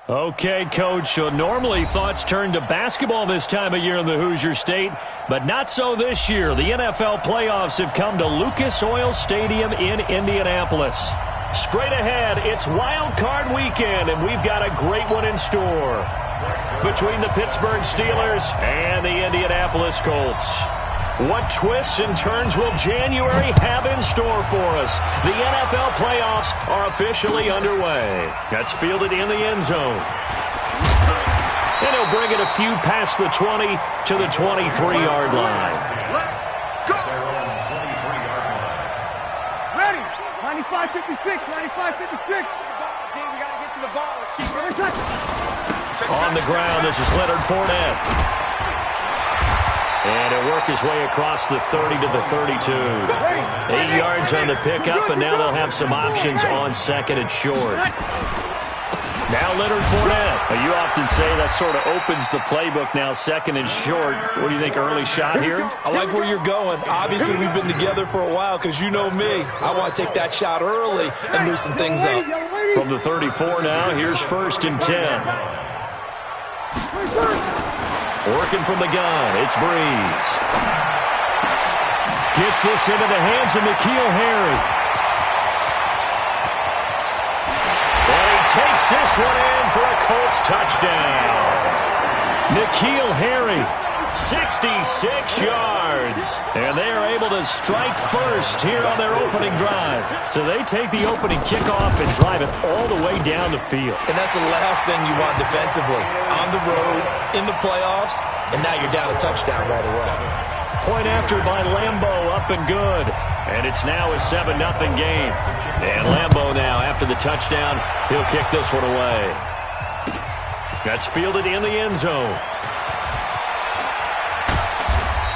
Okay, Coach, so normally thoughts turn to basketball this time of year in the Hoosier State, but not so this year. The NFL playoffs have come to Lucas Oil Stadium in Indianapolis. Straight ahead, it's Wild Card Weekend, and we've got a great one in store between the Pittsburgh Steelers and the Indianapolis Colts. What twists and turns will January have in store for us? The NFL playoffs are officially underway. That's fielded in the end zone. And he'll bring it a few past the 20 to the 23-yard line. Go! Ready! 95-56, 95-56. We got to get to the ball. Let's keep running. On the ground, this is Leonard Fournette. And he'll work his way across the 30 to the 32. 8 yards on the pickup, and now they'll have some options on second and short. Now Leonard Fournette. You often say that sort of opens the playbook now, second and short. What do you think, early shot here? I like where you're going. Obviously, we've been together for a while because you know me. I want to take that shot early and loosen things up. From the 34 now, here's 1st and 10. Working from the gun, it's Breeze. Gets this into the hands of N'Keal Harry. And he takes this one in for a Colts touchdown. N'Keal Harry, 66 yards. And they are able to strike first here on their opening drive. So they take the opening kickoff and drive it all the way down the field. And that's the last thing you want defensively. On the road, in the playoffs, and now you're down a touchdown right away. Point after by Lambeau, up and good. And it's now a 7-0 game. And Lambeau now, after the touchdown, he'll kick this one away. That's fielded in the end zone.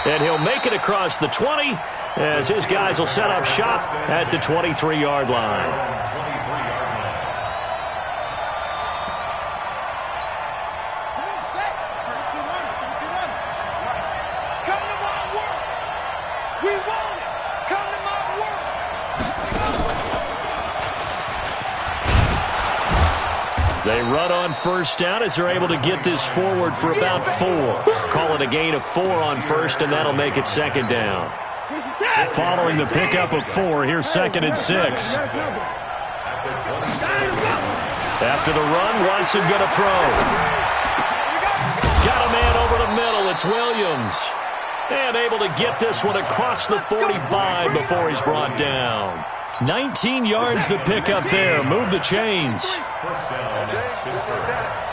And he'll make it across the 20 as his guys will set up shop at the 23-yard line. They run on 1st down as they're able to get this forward for about 4. Call it a gain of 4 on 1st, and that'll make it 2nd down. Following the pickup of 4, here's 2nd and 6. After the run, Watson going to throw. Got a man over the middle. It's Williams. And able to get this one across the 45 before he's brought down. 19 yards the pickup there. Move the chains.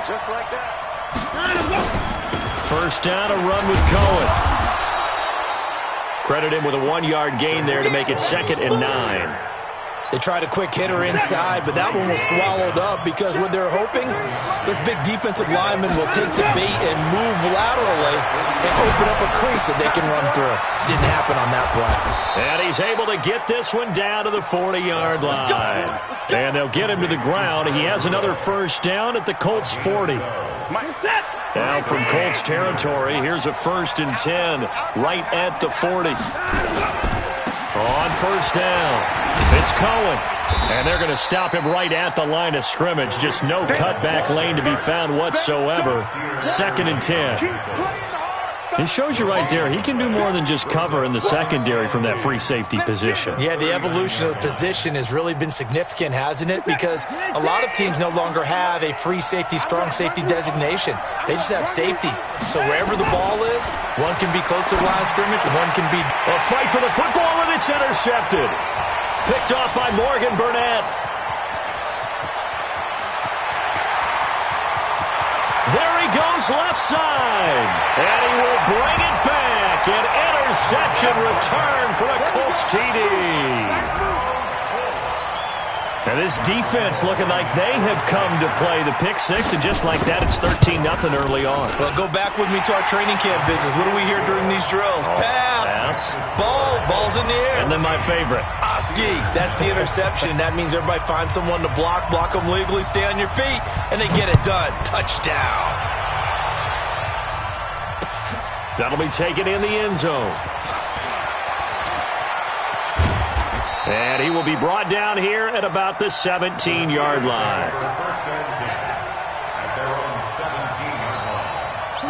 Just like that. 1st down, a run with Cohen. Credit him with a 1-yard gain there to make it 2nd and 9. They tried a quick hitter inside, but that one was swallowed up because what they're hoping, this big defensive lineman will take the bait and move laterally and open up a crease that they can run through. Didn't happen on that play. And he's able to get this one down to the 40-yard line. And they'll get him to the ground. He has another 1st down at the Colts 40. Now from Colts territory, here's a 1st and 10 right at the 40. On 1st down, it's Cohen. And they're going to stop him right at the line of scrimmage. Just no cutback lane to be found whatsoever. 2nd and 10. It shows you right there, he can do more than just cover in the secondary from that free safety position. Yeah, the evolution of the position has really been significant, hasn't it? Because a lot of teams no longer have a free safety, strong safety designation. They just have safeties. So wherever the ball is, one can be close to the line of scrimmage, one can be... A fight for the football, and it's intercepted. Picked off by Morgan Burnett. There he goes left side. And he will bring it back. An interception return for a Colts TD. And this defense looking like they have come to play the pick 6. And just like that, it's 13-0 early on. Well, go back with me to our training camp visits. What do we hear during these drills? Pass. Ball's in the air. And then my favorite. Oski. That's the interception. That means everybody finds someone to block them legally, stay on your feet, and they get it done. Touchdown. That'll be taken in the end zone. And he will be brought down here at about the 17-yard line.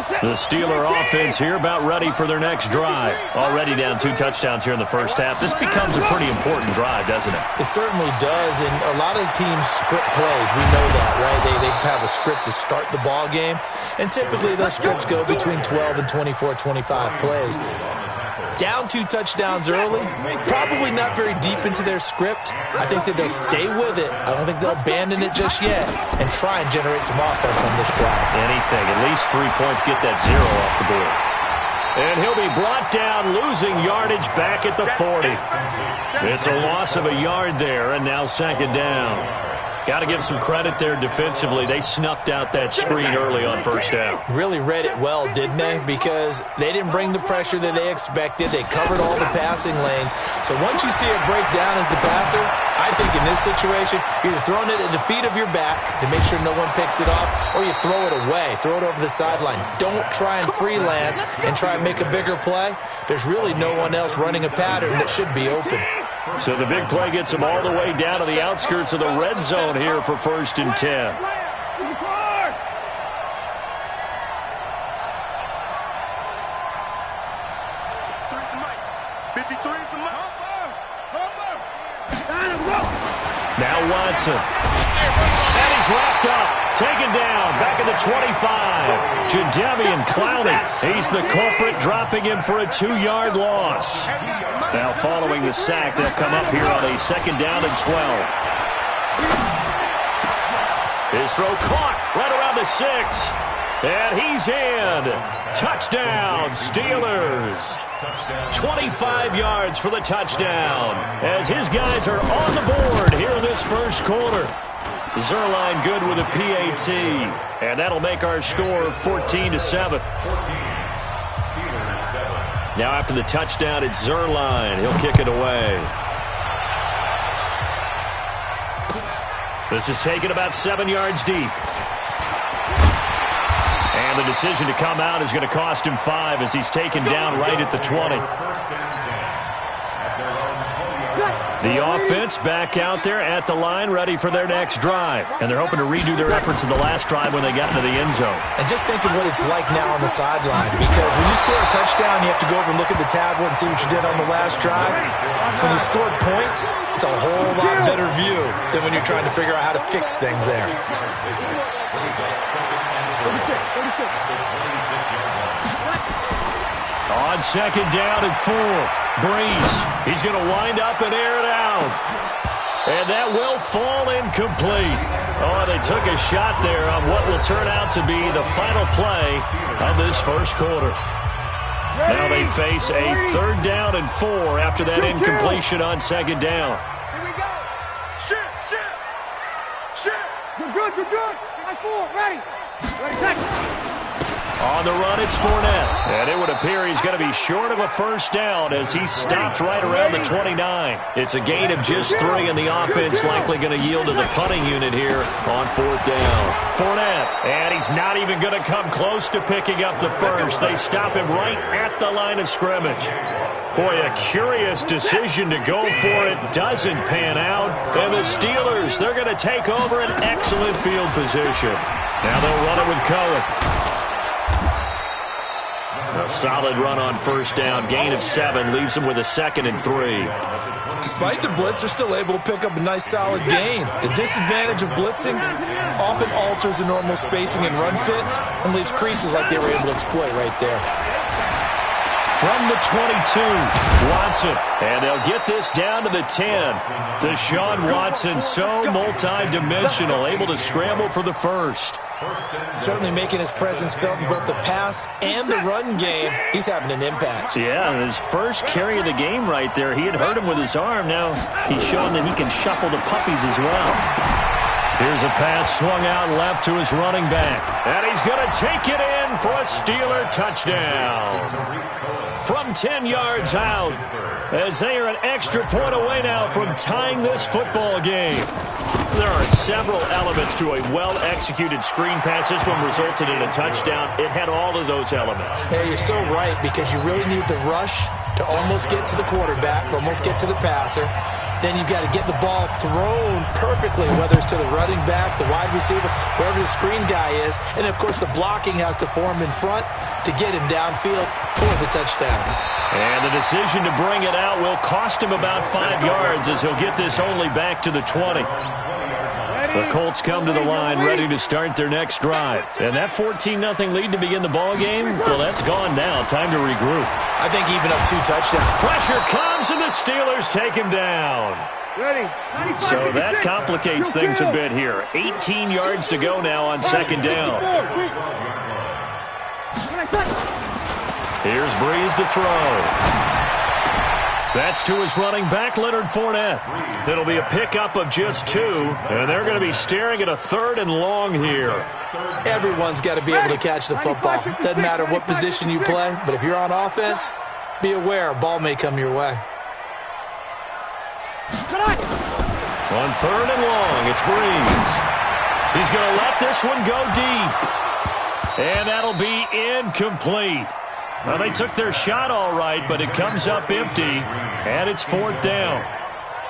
The Steeler offense here about ready for their next drive. Already down 2 touchdowns here in the first half. This becomes a pretty important drive, doesn't it? It certainly does, and a lot of teams script plays. We know that, right? They have a script to start the ball game, and typically those scripts go between 12 and 24, 25 plays. Down 2 touchdowns early, probably not very deep into their script. I think that they'll stay with it. I don't think they'll abandon it just yet and try and generate some offense on this drive. Anything, at least 3 points, get that 0 off the board. And he'll be brought down, losing yardage back at the 40. It's a loss of a yard there, and now second down. Got to give some credit there defensively. They snuffed out that screen early on first down. Really read it well, didn't they? Because they didn't bring the pressure that they expected. They covered all the passing lanes. So once you see it break down as the passer, I think in this situation, you're either throwing it at the feet of your back to make sure no one picks it off, or you throw it away, throw it over the sideline. Don't try and freelance and try and make a bigger play. There's really no one else running a pattern that should be open. So the big play gets them all the way down to the outskirts of the red zone here for 1st and 10. Now Watson. And he's wrapped up. Taken down. Back at the 25. Jadeveon Clowney. He's the culprit, dropping him for a 2-yard loss. Now following the sack, they'll come up here on a 2nd down and 12. His throw caught right around the 6. And he's in. Touchdown, Steelers. 25 yards for the touchdown as his guys are on the board here in this first quarter. Zerline good with a PAT. And that'll make our score 14-7. Now after the touchdown, it's Zerline. He'll kick it away. This is taken about 7 yards deep. And the decision to come out is going to cost him 5 as he's taken down right at the 20. The offense back out there at the line, ready for their next drive. And they're hoping to redo their efforts in the last drive when they got into the end zone. And just think of what it's like now on the sideline, because when you score a touchdown, you have to go over and look at the tablet and see what you did on the last drive. When you scored points, it's a whole lot better view than when you're trying to figure out how to fix things there. On 2nd down and 4, Breeze. He's going to wind up and air it out. And that will fall incomplete. Oh, they took a shot there on what will turn out to be the final play of this first quarter. Now they face a 3rd down and 4 after that incompletion on 2nd down. Here we go. Shit. You're good. Line 4, ready. Ready, On the run, it's Fournette. And it would appear he's going to be short of a first down as he's stopped right around the 29. It's a gain of just 3, and the offense likely going to yield to the punting unit here on 4th down. Fournette, and he's not even going to come close to picking up the first. They stop him right at the line of scrimmage. Boy, a curious decision to go for it. Doesn't pan out. And the Steelers, they're going to take over an excellent field position. Now they'll run it with Cohen. A solid run on first down. Gain of 7 leaves them with a 2nd and 3. Despite the blitz, they're still able to pick up a nice solid gain. The disadvantage of blitzing often alters the normal spacing and run fits and leaves creases like they were able to exploit right there. From the 22, Watson. And they'll get this down to the 10. Deshaun Watson, so multi-dimensional, able to scramble for the first. Certainly making his presence felt in both the pass and the run game. He's having an impact. Yeah, his first carry of the game right there. He had hurt him with his arm. Now he's shown that he can shuffle the puppies as well. Here's a pass swung out left to his running back. And he's going to take it in for a Steeler touchdown. From 10 yards out, as they are an extra point away now from tying this football game. There are several elements to a well-executed screen pass. This one resulted in a touchdown. It had all of those elements. Hey, you're so right, because you really need the rush to almost get to the quarterback, almost get to the passer. Then you've got to get the ball thrown perfectly, whether it's to the running back, the wide receiver, wherever the screen guy is. And, of course, the blocking has to form in front to get him downfield for the touchdown. And the decision to bring it out will cost him about 5 yards as he'll get this only back to the 20. The Colts come to the line ready to start their next drive. And that 14-0 lead to begin the ball game, well, that's gone now. Time to regroup. I think even up 2 touchdowns. Pressure comes, and the Steelers take him down. So that complicates things a bit here. 18 yards to go now on second down. Here's Breeze to throw. That's to his running back, Leonard Fournette. It'll be a pickup of just 2, and they're going to be staring at a 3rd and long here. Everyone's got to be able to catch the football. Doesn't matter what position you play, but if you're on offense, be aware a ball may come your way. On 3rd and long, it's Breeze. He's going to let this one go deep. And that'll be incomplete. Well, they took their shot all right, but it comes up empty, and it's 4th down.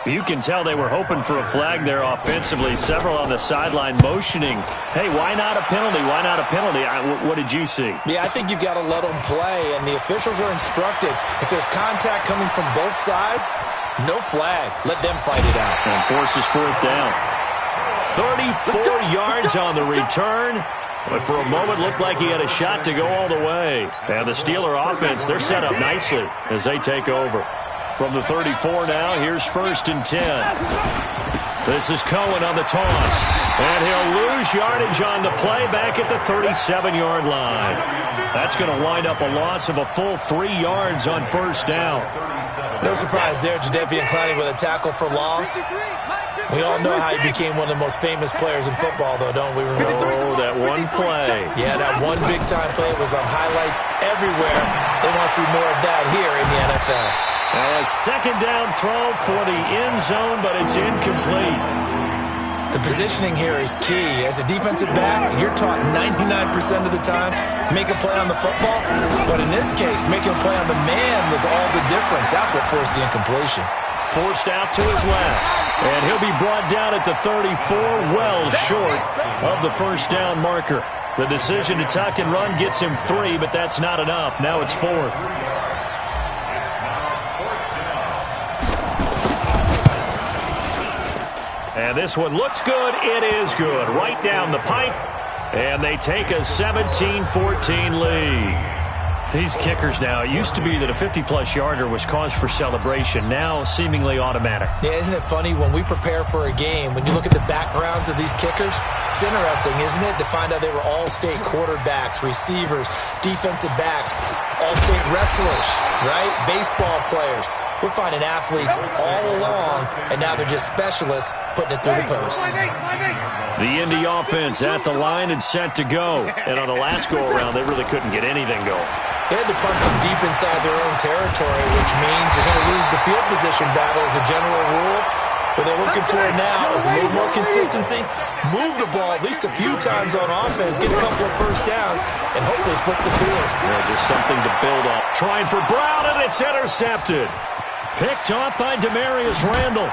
You can tell they were hoping for a flag there offensively. Several on the sideline motioning, hey, why not a penalty? Why not a penalty? What did you see? Yeah, I think you've got to let them play, and the officials are instructed. If there's contact coming from both sides, no flag. Let them fight it out. And forces 4th down. 34 yards on the return. But for a moment, looked like he had a shot to go all the way. And the Steeler offense, they're set up nicely as they take over. From the 34 now, here's 1st and 10. This is Cohen on the toss. And he'll lose yardage on the play back at the 37-yard line. That's going to wind up a loss of a full 3 yards on 1st down. No surprise there, Jadeveon Clowney with a tackle for loss. We all know how he became one of the most famous players in football, though, don't we? Remember? Oh, that one play. Yeah, that one big-time play was on highlights everywhere. They want to see more of that here in the NFL. Now a second down throw for the end zone, but it's incomplete. The positioning here is key. As a defensive back, you're taught 99% of the time, make a play on the football. But in this case, making a play on the man was all the difference. That's what forced the incompletion. Forced out to his left. And he'll be brought down at the 34, well short of the 1st down marker. The decision to tuck and run gets him 3, but that's not enough. Now it's 4th. And this one looks good. It is good. Right down the pipe. And they take a 17-14 lead. These kickers now, it used to be that a 50-plus yarder was cause for celebration. Now, seemingly automatic. Yeah, isn't it funny? When we prepare for a game, when you look at the backgrounds of these kickers, it's interesting, isn't it, to find out they were all-state quarterbacks, receivers, defensive backs, all-state wrestlers, right? Baseball players. We're finding athletes all along, and now they're just specialists putting it through the posts. The Indy offense at the line and set to go. And on the last go-around, they really couldn't get anything going. They had to punt from deep inside their own territory, which means you're going to lose the field position battle as a general rule. What they're looking for now is a little more consistency, move the ball at least a few times on offense, get a couple of 1st downs, and hopefully flip the field. Yeah, just something to build up. Trying for Brown, and it's intercepted. Picked off by Demarius Randall.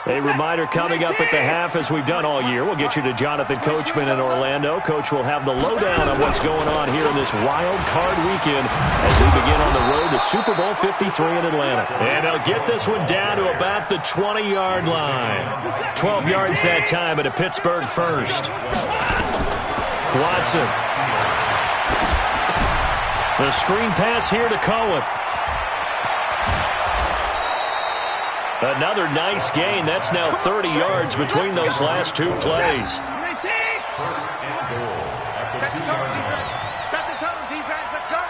A reminder coming up at the half, as we've done all year. We'll get you to Jonathan Coachman in Orlando. Coach will have the lowdown on what's going on here in this wild card weekend as we begin on the road to Super Bowl 53 in Atlanta. And they'll get this one down to about the 20-yard line. 12 yards that time at a Pittsburgh 1st. Watson. The screen pass here to Cohen. Another nice gain. That's now 30 yards between those last 2 plays. Set the tone, defense. Set the tone, defense. Let's go.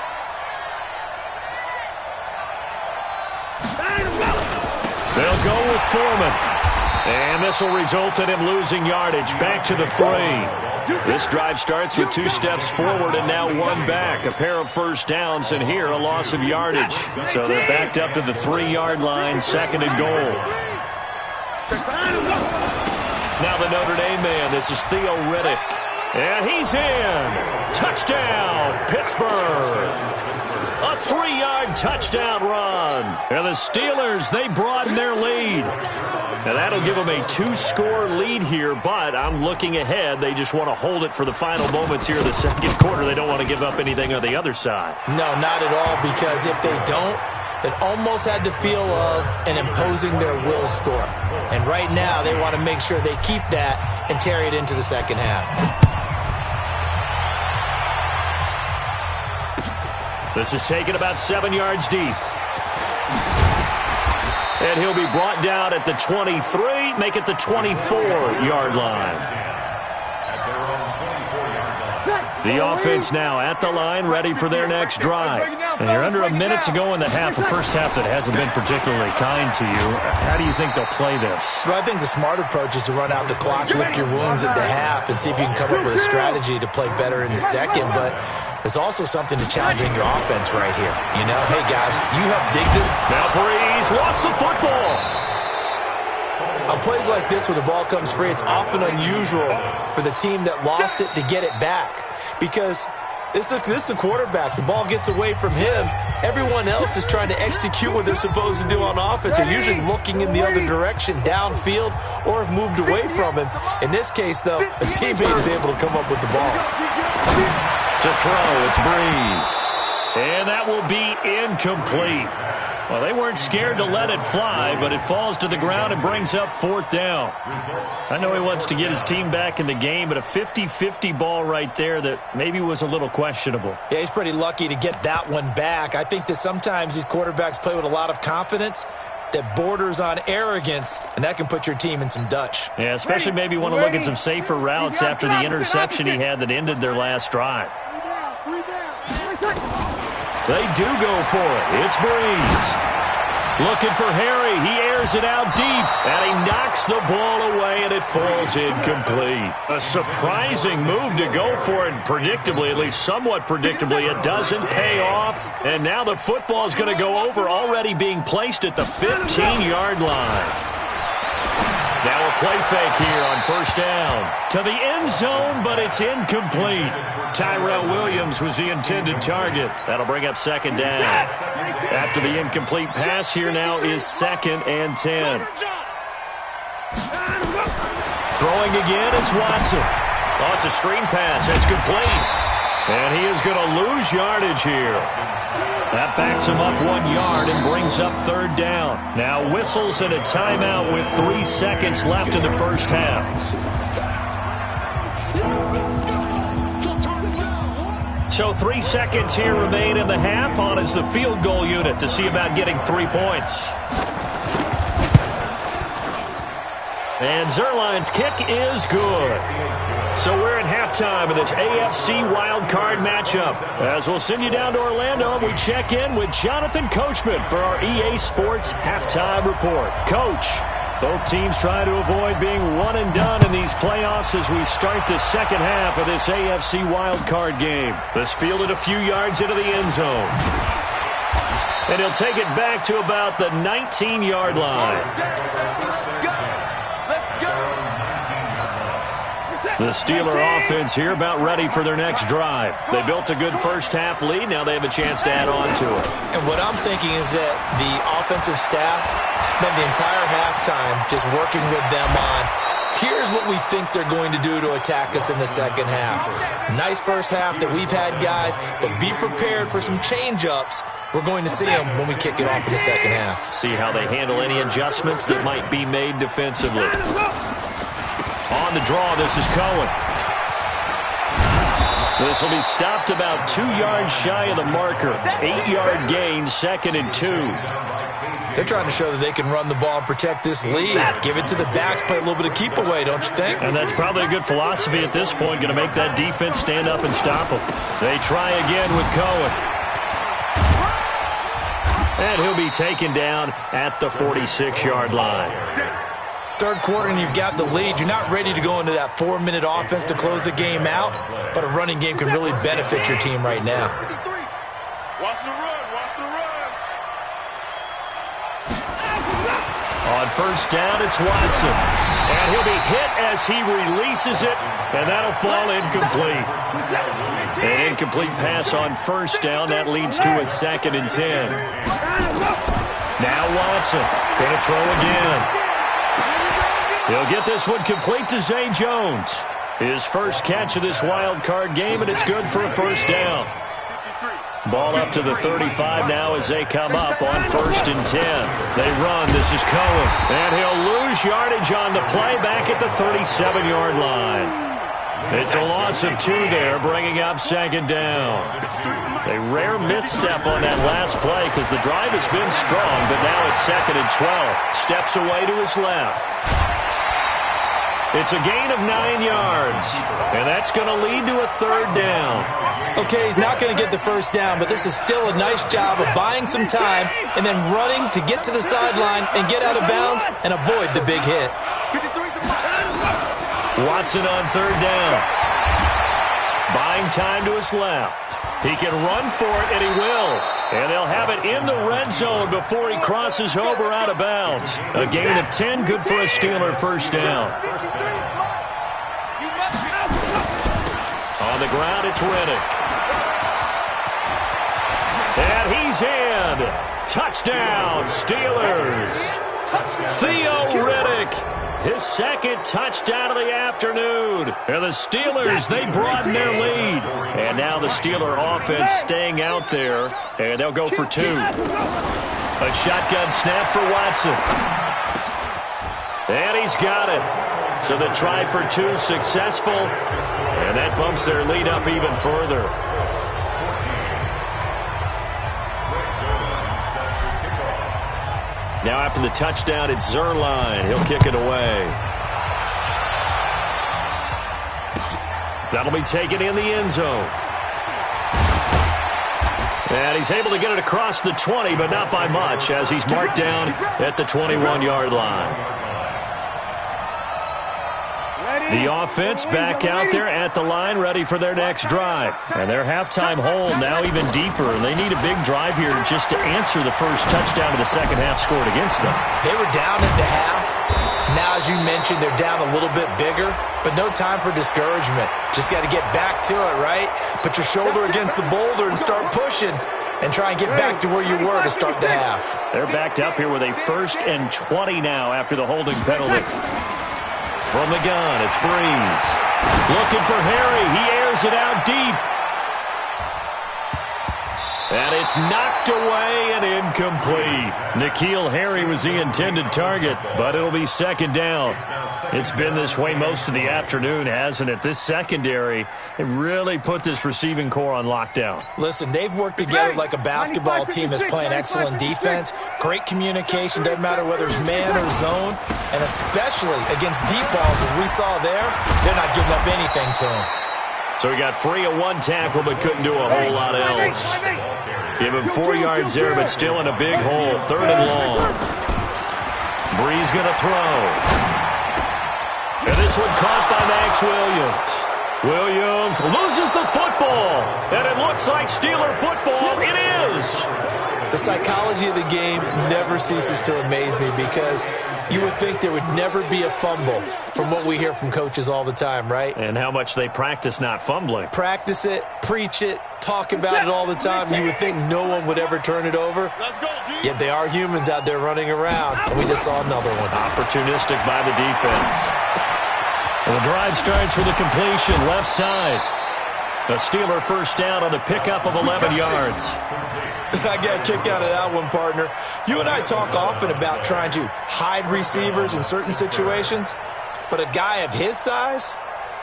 They'll go with Foreman. And this will result in him losing yardage. Back to the 3. This drive starts with 2 steps forward and now 1 back. A pair of 1st downs, and here a loss of yardage. So they're backed up to the 3-yard line, 2nd and goal. Now the Notre Dame man, this is Theo Riddick. And he's in. Touchdown, Pittsburgh. A 3-yard touchdown run. And the Steelers, they broaden their lead. And that'll give them a 2-score lead here, but I'm looking ahead. They just want to hold it for the final moments here in the second quarter. They don't want to give up anything on the other side. No, not at all, because if they don't, it almost had the feel of an imposing their will score. And right now, they want to make sure they keep that and carry it into the second half. This is taken about 7 yards deep. And he'll be brought down at the 23, make it the 24-yard line. The offense now at the line, ready for their next drive. And you're under a minute to go in the half, a first half that hasn't been particularly kind to you. How do you think they'll play this? Well, I think the smart approach is to run out the clock, lick your wounds at the half, and see if you can come up with a strategy to play better in the second. But there's also something to challenging your offense right here. You know, hey, guys, you help dig this. Now Breeze lost the football. On plays like this where the ball comes free, it's often unusual for the team that lost it to get it back. Because this is the quarterback. The ball gets away from him. Everyone else is trying to execute what they're supposed to do on offense. They're usually looking in the other direction, downfield, or have moved away from him. In this case, though, a teammate is able to come up with the ball. To throw, it's Breeze. And that will be incomplete. Well, they weren't scared to let it fly, but it falls to the ground and brings up 4th down. I know he wants to get his team back in the game, but a 50-50 ball right there that maybe was a little questionable. Yeah, he's pretty lucky to get that one back. I think that sometimes these quarterbacks play with a lot of confidence that borders on arrogance, and that can put your team in some Dutch. Yeah, especially maybe want to look at some safer routes after the interception he had that ended their last drive. They do go for it. It's Breeze. Looking for Harry. He airs it out deep, and he knocks the ball away, and it falls incomplete. A surprising move to go for it, predictably, at least somewhat predictably. It doesn't pay off, and now the football is going to go over, already being placed at the 15-yard line. Now a play fake here on first down. To the end zone, but it's incomplete. Tyrell Williams was the intended target. That'll bring up 2nd down. After the incomplete pass, here now is 2nd and 10. Throwing again, it's Watson. Oh, it's a screen pass. It's complete. And he is going to lose yardage here. That backs him up 1 yard and brings up 3rd down. Now whistles and a timeout with 3 seconds left in the first half. So 3 seconds here remain in the half. On is the field goal unit to see about getting 3 points. And Zerline's kick is good. So we're at halftime of this AFC wildcard matchup. As we'll send you down to Orlando, we check in with Jonathan Coachman for our EA Sports Halftime Report. Coach, both teams try to avoid being one and done in these playoffs as we start the second half of this AFC wildcard game. This fielded a few yards into the end zone. And he'll take it back to about the 19-yard line. The Steeler offense here about ready for their next drive. They built a good first half lead. Now they have a chance to add on to it. And what I'm thinking is that the offensive staff spent the entire halftime just working with them on, here's what we think they're going to do to attack us in the second half. Nice first half that we've had, guys, but be prepared for some change-ups. We're going to see them when we kick it off in the second half. See how they handle any adjustments that might be made defensively. On the draw, this is Cohen. This will be stopped about 2 yards shy of the marker. 8-yard gain, 2nd and 2. They're trying to show that they can run the ball and protect this lead. Give it to the backs, play a little bit of keep away, don't you think? And that's probably a good philosophy at this point, going to make that defense stand up and stop them. They try again with Cohen. And he'll be taken down at the 46-yard line. Third quarter and you've got the lead. You're not ready to go into that 4-minute offense to close the game out, but a running game can really benefit your team right now. Watch the run, watch the run. On first down, it's Watson. And he'll be hit as he releases it, and that'll fall incomplete. An incomplete pass on first down. That leads to a 2nd and 10. Now Watson going to throw again. He'll get this one complete to Zay Jones. His first catch of this wild card game, and it's good for a first down. Ball up to the 35 now as they come up on 1st and 10. They run. This is Cohen. And he'll lose yardage on the play back at the 37-yard line. It's a loss of 2 there, bringing up 2nd down. A rare misstep on that last play because the drive has been strong, but now it's 2nd and 12. Steps away to his left. It's a gain of 9 yards, and that's going to lead to a 3rd down. Okay, he's not going to get the first down, but this is still a nice job of buying some time and then running to get to the sideline and get out of bounds and avoid the big hit. Watson on 3rd down. Buying time to his left. He can run for it, and he will. And they'll have it in the red zone before he crosses over out of bounds. A gain of 10, good for a Steeler first down. On the ground, it's Riddick. And he's in. Touchdown, Steelers. Theo Riddick. His 2nd touchdown of the afternoon. And the Steelers, they broaden their lead. And now the Steeler offense staying out there. And they'll go for 2. A shotgun snap for Watson. And he's got it. So the try for 2 successful. And that bumps their lead up even further. Now after the touchdown, it's Zerline. He'll kick it away. That'll be taken in the end zone. And he's able to get it across the 20, but not by much, as he's marked down at the 21-yard line. The offense back out there at the line, ready for their next drive. And their halftime hole now even deeper. And they need a big drive here just to answer the first touchdown of the second half scored against them. They were down at the half. Now, as you mentioned, they're down a little bit bigger, but no time for discouragement. Just got to get back to it, right? Put your shoulder against the boulder and start pushing and try and get back to where you were to start the half. They're backed up here with a 1st and 20 now after the holding penalty. From the gun, it's Breeze. Looking for Harry. He airs it out deep. And it's knocked away and incomplete. N'Keal Harry was the intended target, but it'll be 2nd down. It's been this way most of the afternoon, hasn't it? This secondary, it really put this receiving core on lockdown. Listen, they've worked together like a basketball team that's playing excellent defense. Great communication, doesn't matter whether it's man or zone. And especially against deep balls, as we saw there, they're not giving up anything to them. So he got free of 1 tackle, but couldn't do a whole lot else. Give him 4 yards there, but still in a big hole. 3rd and long. Breeze going to throw. And this one caught by Max Williams. Williams loses the football. And it looks like Steeler football. It is. The psychology of the game never ceases to amaze me because you would think there would never be a fumble from what we hear from coaches all the time, right? And how much they practice not fumbling. Practice it, preach it, talk about it all the time. You would think no one would ever turn it over. Yet they are humans out there running around, and we just saw another one. Opportunistic by the defense. And the drive starts with a completion left side. A Steeler first down on the pickup of 11 yards. I got a kick out of that one, partner. You and I talk often about trying to hide receivers in certain situations, but a guy of his size,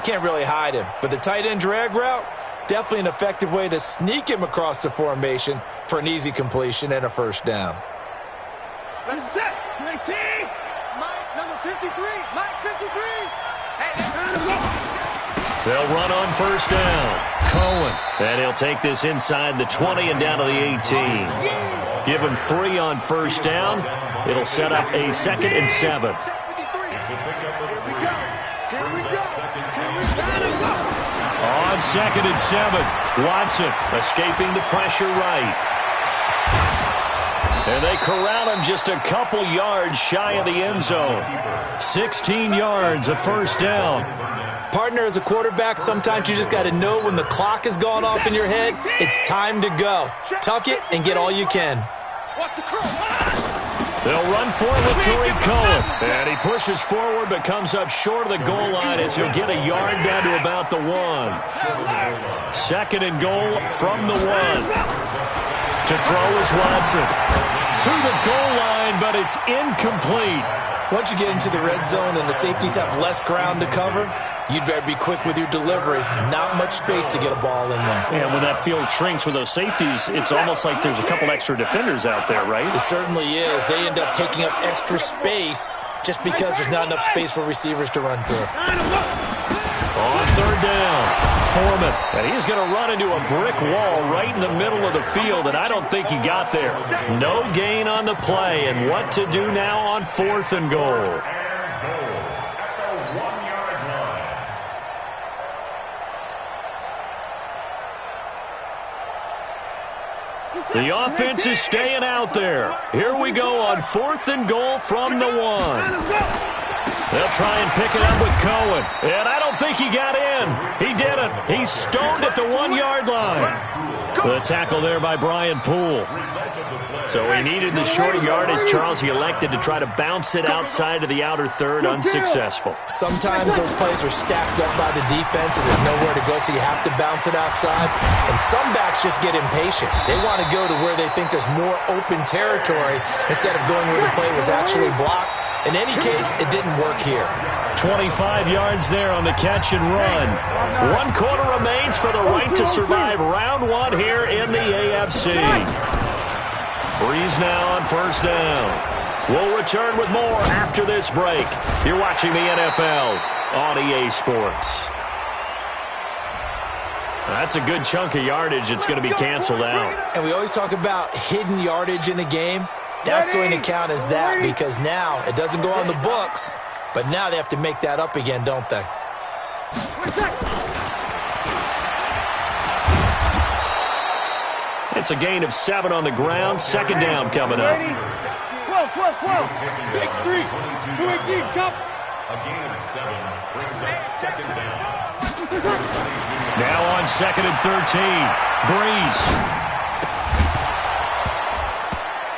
can't really hide him. But the tight end drag route, definitely an effective way to sneak him across the formation for an easy completion and a first down. That's set. 19. Mike, number 53. Mike, 53. They'll run on first down. Cohen. And he'll take this inside the 20 and down to the 18. Give him 3 on first down. It'll set up a 2nd and 7. On 2nd and 7. Watson escaping the pressure right. And they corral him just a couple yards shy of the end zone. 16 yards, a first down. Partner, as a quarterback, sometimes you just got to know when the clock has gone off in your head, it's time to go. Tuck it and get all you can. They'll run for it with Tariq Cohen. And he pushes forward but comes up short of the goal line as he'll get a yard down to about the 1. 2nd and goal from the 1. To throw is Watson. To the goal line, but it's incomplete. Once you get into the red zone and the safeties have less ground to cover, you'd better be quick with your delivery. Not much space to get a ball in there. And when that field shrinks with those safeties, it's almost like there's a couple extra defenders out there, right? It certainly is. They end up taking up extra space just because there's not enough space for receivers to run through. On 3rd down, Foreman. And he's going to run into a brick wall right in the middle of the field, and I don't think he got there. No gain on the play, and what to do now on 4th and goal. The offense is staying out there. Here we go on 4th and goal from the 1. They'll try and pick it up with Cohen. And I don't think he got in. He didn't. He's stoned at the 1-yard line. The tackle there by Brian Poole. So he needed the short yardage, Charles. He elected to try to bounce it outside of the outer third, unsuccessful. Sometimes those plays are stacked up by the defense and there's nowhere to go, so you have to bounce it outside. And some backs just get impatient. They want to go to where they think there's more open territory instead of going where the play was actually blocked. In any case, it didn't work here. 25 yards there on the catch and run. 1 quarter remains for the right to survive round 1 here in the AFC. Breeze now on 1st down. We'll return with more after this break. You're watching the NFL on EA Sports. That's a good chunk of yardage. It's going to be canceled out. And we always talk about hidden yardage in a game. That's going to count as that because now it doesn't go on the books, but now they have to make that up again, don't they? It's a gain of 7 on the ground. 2nd down coming up. 12. Big 3. 218. Chop. A gain of 7 brings up 2nd down. Now on 2nd and 13. Breeze.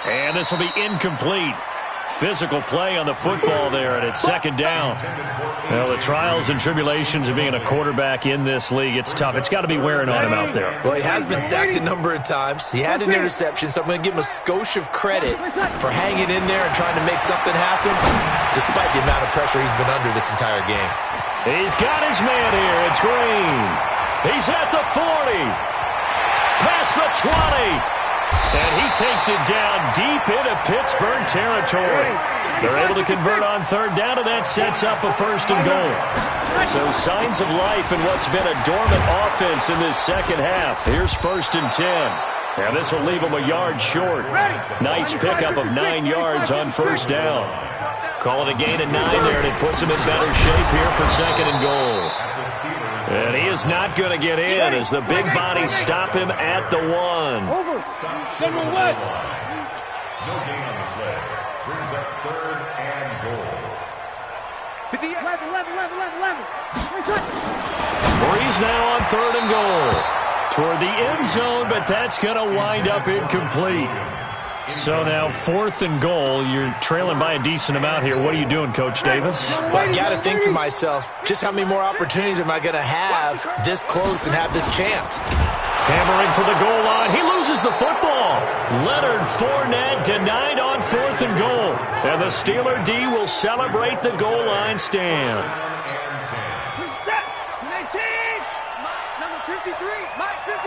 And this will be incomplete. Physical play on the football there, and it's 2nd down. Well, the trials and tribulations of being a quarterback in this league, it's tough. It's got to be wearing on him out there. Well, he has been sacked a number of times. He had an interception, so I'm going to give him a skosh of credit for hanging in there and trying to make something happen, despite the amount of pressure he's been under this entire game. He's got his man here. It's Green. He's at the 40. Past the 20. And he takes it down deep into Pittsburgh territory. They're able to convert on 3rd down, and that sets up a 1st and goal. So signs of life in what's been a dormant offense in this 2nd half. Here's 1st and 10. And this will leave him a yard short. Nice pickup of 9 yards on 1st down. Call it a gain of 9 there, and it puts him in better shape here for 2nd and goal. And he is not going to get in as the big bodies stop him at the 1. Over. General West. No gain on the play. Brings up 3rd and goal. 11. Breeze now on 3rd and goal. Toward the end zone, but that's going to wind up incomplete. So now 4th and goal. You're trailing by a decent amount here. What are you doing, Coach Davis? Well, I got to think to myself, just how many more opportunities am I going to have this close and have this chance? Hammering for the goal line. He loses the football. Leonard Fournette denied on 4th and goal. And the Steeler D will celebrate the goal line stand. Set. 19. Number 53. Mike 53.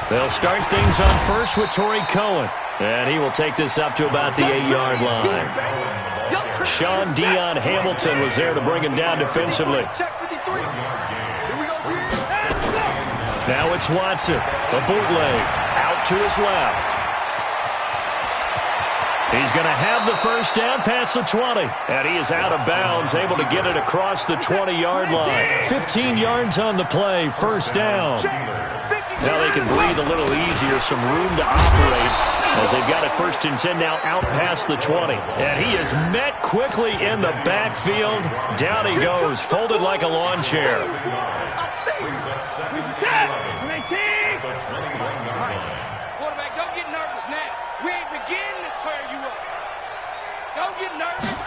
They'll start things on 1st with Tariq Cohen. And he will take this up to about the 8-yard line. Sean Dion Hamilton was there to bring him down defensively. Now it's Watson. A bootleg. Out to his left. He's going to have the 1st down past the 20. And he is out of bounds, able to get it across the 20-yard line. 15 yards on the play. 1st down. Now they can breathe a little easier, some room to operate as they've got it 1st and 10 now out past the 20. And he is met quickly in the backfield. Down he goes, folded like a lawn chair. Quarterback, don't get nervous now. We ain't beginning to tear you up. Don't get nervous.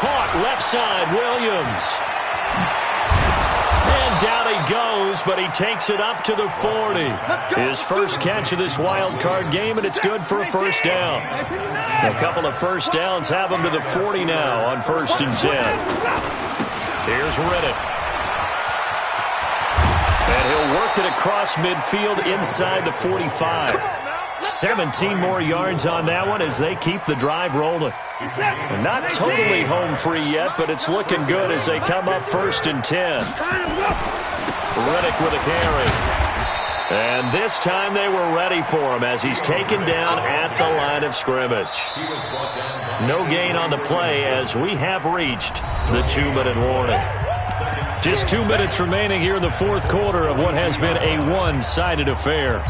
Caught left side, Williams. And down he goes, but he takes it up to the 40. His first catch of this wild card game, and it's good for a first down. A couple of first downs have him to the 40 now on 1st and 10. Here's Riddick. And he'll work it across midfield inside the 45. 17 more yards on that one as they keep the drive rolling. Not totally home free yet, but it's looking good as they come up 1st and 10. Riddick with a carry. And this time they were ready for him as he's taken down at the line of scrimmage. No gain on the play as we have reached the 2-minute warning. Just 2 minutes remaining here in the 4th quarter of what has been a one-sided affair.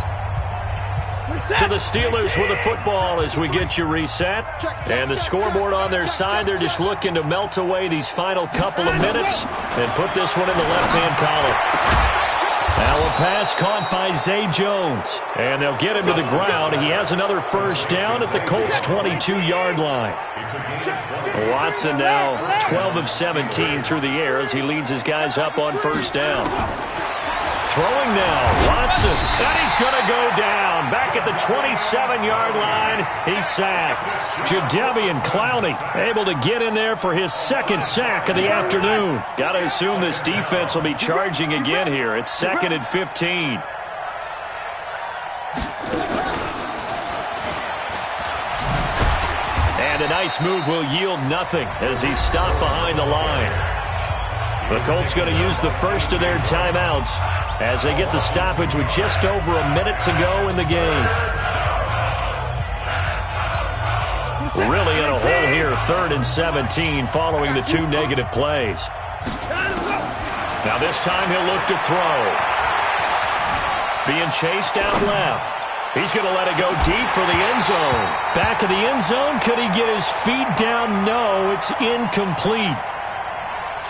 So the Steelers with the football as we get you reset. And the scoreboard on their side, they're just looking to melt away these final couple of minutes and put this one in the left-hand column. Now a pass caught by Zay Jones. And they'll get him to the ground. He has another first down at the Colts' 22-yard line. Watson now 12 of 17 through the air as he leads his guys up on first down. Throwing now, Watson, and he's going to go down. Back at the 27-yard line, he's sacked. Jadeveon Clowney able to get in there for his second sack of the afternoon. Got to assume this defense will be charging again here. It's 2nd and 15. And a nice move will yield nothing as he's stopped behind the line. The Colts going to use the first of their timeouts as they get the stoppage with just over a minute to go in the game. Really in a hole here, 3rd and 17 following the 2 negative plays. Now this time he'll look to throw. Being chased down left. He's going to let it go deep for the end zone. Back of the end zone, could he get his feet down? No, it's incomplete.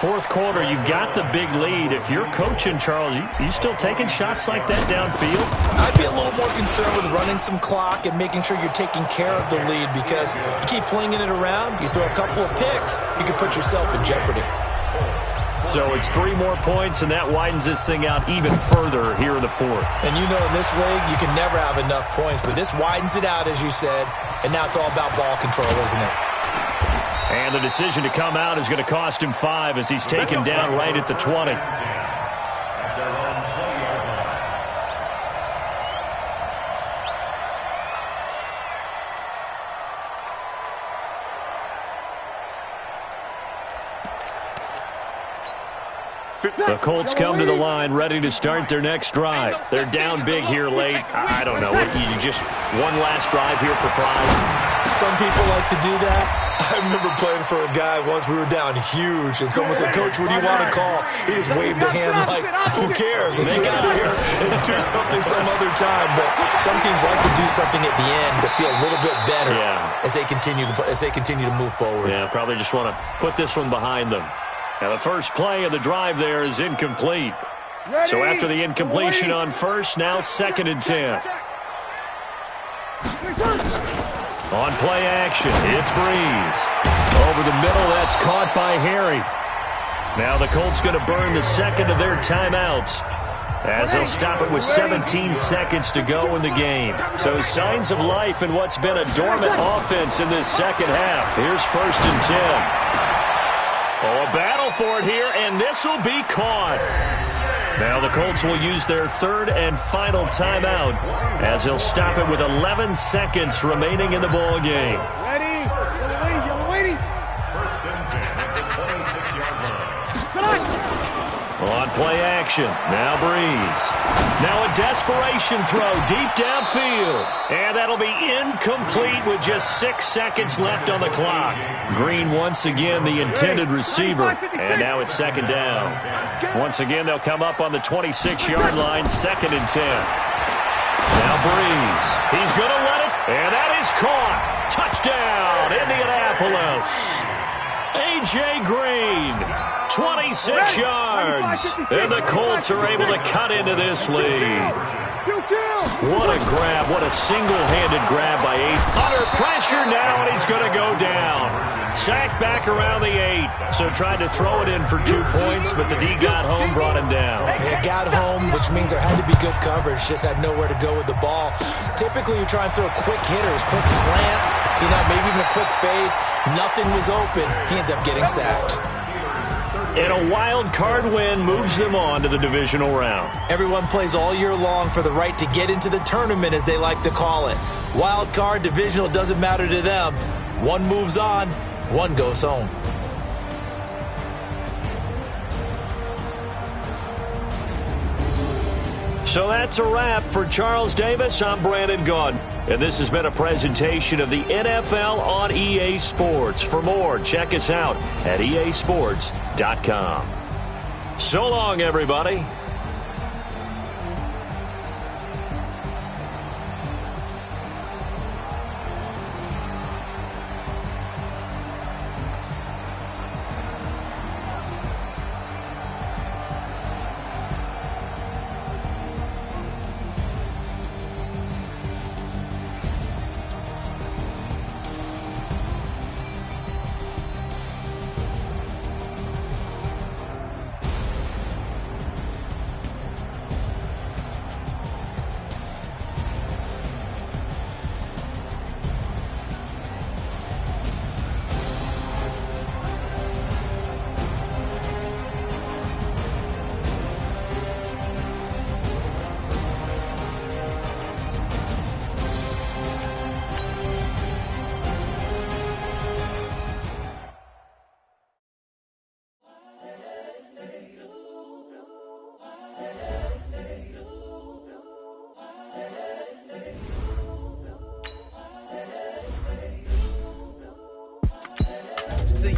4th quarter, you've got the big lead. If you're coaching, Charles, you still taking shots like that downfield? I'd be a little more concerned with running some clock and making sure you're taking care of the lead because you keep flinging it around, you throw a couple of picks, you can put yourself in jeopardy. So it's 3 more points, and that widens this thing out even further here in the 4th. And you know in this league, you can never have enough points, but this widens it out, as you said, and now it's all about ball control, isn't it? And the decision to come out is going to cost him 5 as he's taken down right at the 20. The Colts come to the line ready to start their next drive. They're down big here late. I don't know. You just one last drive here for pride. Some people like to do that. I remember playing for a guy once. We were down huge, and someone said, "Coach, what do you want to call?" He just waved a hand like, "Who cares? Let's get out of here and do something some other time." But some teams like to do something at the end to feel a little bit better as they continue to move forward. Yeah, probably just want to put this one behind them. Now the first play of the drive there is incomplete. So after the incompletion on first, now 2nd and 10. On play action, it's Breeze. Over the middle, that's caught by Harry. Now the Colts going to burn the second of their timeouts as they'll stop it with 17 seconds to go in the game. So signs of life in what's been a dormant offense in this second half. Here's 1st and 10. Oh, a battle for it here, and this will be caught. Now the Colts will use their 3rd and final timeout as they'll stop it with 11 seconds remaining in the ball game. Ready? Yellow waiting. 1st and 10 at the 26-yard line. On play action. Now Breeze. Now a desperation throw deep downfield. And that'll be incomplete with just 6 seconds left on the clock. Green once again the intended receiver. And now it's second down. Once again, they'll come up on the 26-yard line, 2nd and 10. Now Breeze. He's going to run it. And that is caught. Touchdown, Indianapolis. A.J. Green, 26 yards. And the Colts are able to cut into this lead. What a grab. What a single-handed grab by 8. Under pressure now, and he's going to go down. Sacked back around the 8. So tried to throw it in for 2 points, but the D got home, brought him down. It got home, which means there had to be good coverage. Just had nowhere to go with the ball. Typically, you try and throw quick hitters, quick slants, maybe even a quick fade. Nothing was open. He ends up getting sacked. And a wild card win moves them on to the divisional round. Everyone plays all year long for the right to get into the tournament, as they like to call it. Wild card, divisional, doesn't matter to them. One moves on, one goes home. So that's a wrap for Charles Davis. I'm Brandon Gaudin. And this has been a presentation of the NFL on EA Sports. For more, check us out at easports.com. So long, everybody.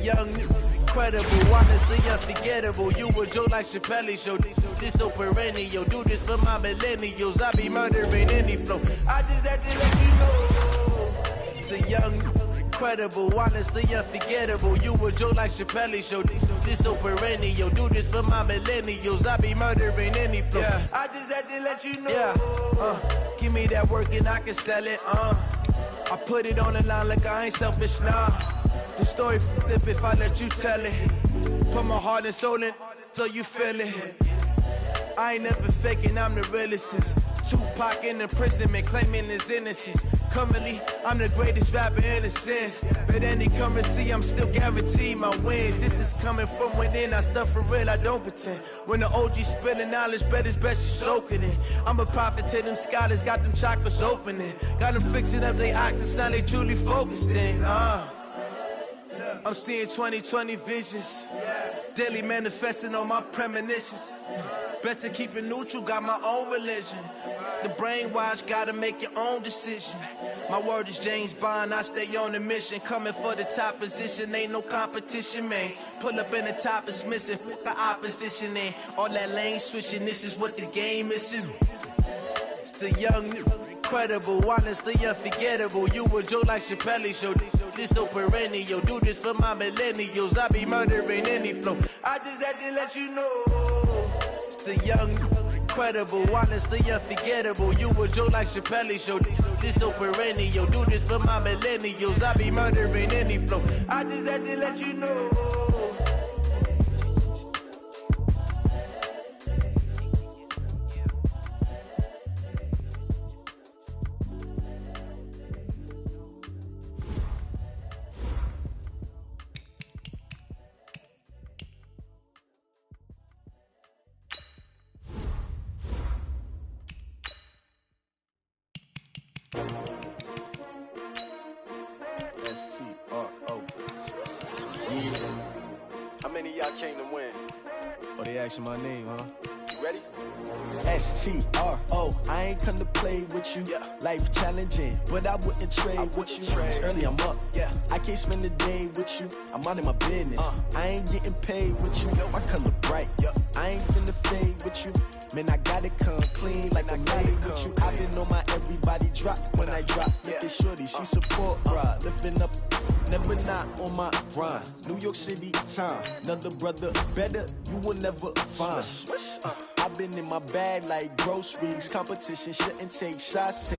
Young, incredible, honestly unforgettable. You a Joe like Chappelle show. This so perennial. Do this for my millennials. I be murdering any flow. I just had to let you know. It's the young, incredible, honestly unforgettable. You a Joe like Chappelle show. This so perennial. Do this for my millennials. I be murdering any flow. Yeah. I just had to let you know. Yeah. Give me that work and I can sell it. I put it on the line like I ain't selfish, nah. The story flip if I let you tell it. Put my heart and soul in so you feel it. I ain't never faking, I'm the realest since Tupac in imprisonment, claiming his innocence. Currently, I'm the greatest rapper in a sense. But any currency, I'm still guaranteed my wins. This is coming from within, I stuff for real, I don't pretend. When the OG spilling knowledge, bet it's best you soak it in. I'm a prophet to them scholars, got them chakras opening. Got them fixing up they octaves, now they truly focused in. I'm seeing 2020 visions. Daily manifesting on my premonitions. Best to keep it neutral, got my own religion. The brainwash, gotta make your own decision. My word is James Bond, I stay on a mission. Coming for the top position, ain't no competition, man. Pull up in the top, it's missing, the opposition in. All that lane switching, this is what the game is. It's the young, incredible, honestly unforgettable. You a Joe like Chappelle show. This so perennial. Do this for my millennials. I be murdering any flow. I just had to let you know. It's the young, incredible, honestly unforgettable. You a Joe like Chappelle show. This so perennial. Do this for my millennials. I be murdering any flow. I just had to let you know. How many of y'all came to win? Oh, they they asking my name, huh? You ready? S-T-R-O, I ain't come to play with you. Life challenging, but I wouldn't trade with you. It's early, I'm up. I can't spend the day with you. I'm minding my business. I ain't getting paid with you. My color bright. I ain't finna fade with you. Man, I gotta come clean like I made with you. I've been on my everybody drop when I drop. Look at shorty, she support ride. Lifting up, never not on my grind. New York City time, another brother better, you will never find. I've been in my bag like groceries. Competition shouldn't take shots.